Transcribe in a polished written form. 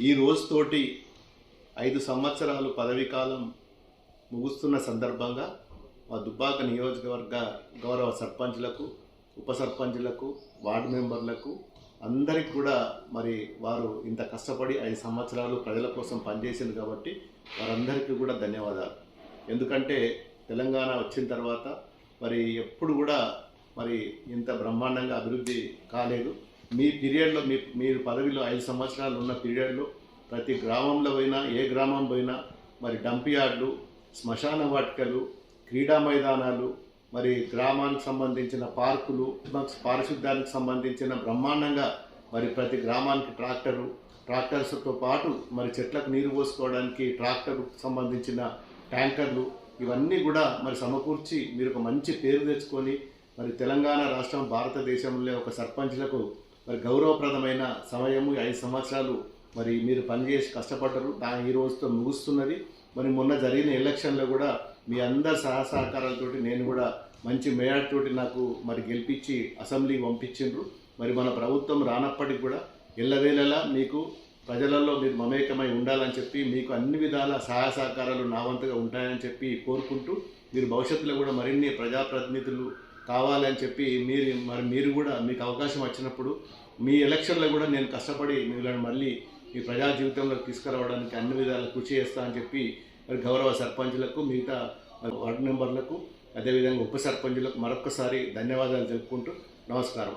ఈ రోజుతోటి 5 సంవత్సరాలు పదవీకాలం ముగుస్తున్న సందర్భంగా మా దుబ్బాక నియోజకవర్గ గౌరవ సర్పంచ్లకు, ఉప సర్పంచ్లకు, వార్డు మెంబర్లకు అందరికీ కూడా మరి వారు ఇంత కష్టపడి 5 సంవత్సరాలు ప్రజల కోసం పనిచేసింది కాబట్టి వారందరికీ కూడా ధన్యవాదాలు. ఎందుకంటే తెలంగాణ వచ్చిన తర్వాత మరి ఎప్పుడు కూడా మరి ఇంత బ్రహ్మాండంగా అభివృద్ధి కాలేదు. మీ పీరియడ్లో మీరు పదవిలో 5 సంవత్సరాలు ఉన్న పీరియడ్లో ప్రతి గ్రామంలో పోయినా, ఏ గ్రామం పోయినా మరి డంప్ యార్డులు, శ్మశాన వాటికలు, క్రీడా మైదానాలు, మరి గ్రామానికి సంబంధించిన పార్కులు, పారిశుద్ధ్యానికి సంబంధించిన బ్రహ్మాండంగా మరి ప్రతి గ్రామానికి ట్రాక్టర్స్తో పాటు మరి చెట్లకు నీరు పోసుకోవడానికి ట్రాక్టర్కు సంబంధించిన ట్యాంకర్లు, ఇవన్నీ కూడా మరి సమకూర్చి మీరు ఒక మంచి పేరు తెచ్చుకొని మరి తెలంగాణ రాష్ట్రం భారతదేశంలో ఒక సర్పంచ్లకు మరి గౌరవప్రదమైన సమయము 5 సంవత్సరాలు మరి మీరు పనిచేసి కష్టపడ్డారు. ఈ రోజుతో ముగుస్తున్నది. మరి మొన్న జరిగిన ఎలక్షన్లో కూడా మీ అందరి సహకారాలతోటి నేను కూడా మంచి మేయర్ తోటి నాకు మరి గెలిపించి అసెంబ్లీకి పంపించిండ్రు. మరి మన ప్రభుత్వం రానప్పటికి కూడా ఎల్లవేళలా మీకు ప్రజలలో మీరు మమేకమై ఉండాలని చెప్పి మీకు అన్ని విధాల సహాయ సహకారాలు నా వంతుగా ఉంటాయని చెప్పి కోరుకుంటూ మీరు భవిష్యత్తులో కూడా మరిన్ని ప్రజాప్రతినిధులు కావాలని చెప్పి మీరు కూడా మీకు అవకాశం వచ్చినప్పుడు మీ ఎలక్షన్లో కూడా నేను కష్టపడి మిమ్మల్ని మళ్ళీ మీ ప్రజా జీవితంలోకి తీసుకురావడానికి అన్ని విధాలు కృషి చేస్తా అని చెప్పి మరి గౌరవ సర్పంచులకు, మిగతా వార్డు మెంబర్లకు, అదేవిధంగా ఉప సర్పంచులకు మరొకసారి ధన్యవాదాలు తెలుపుకుంటూ నమస్కారం.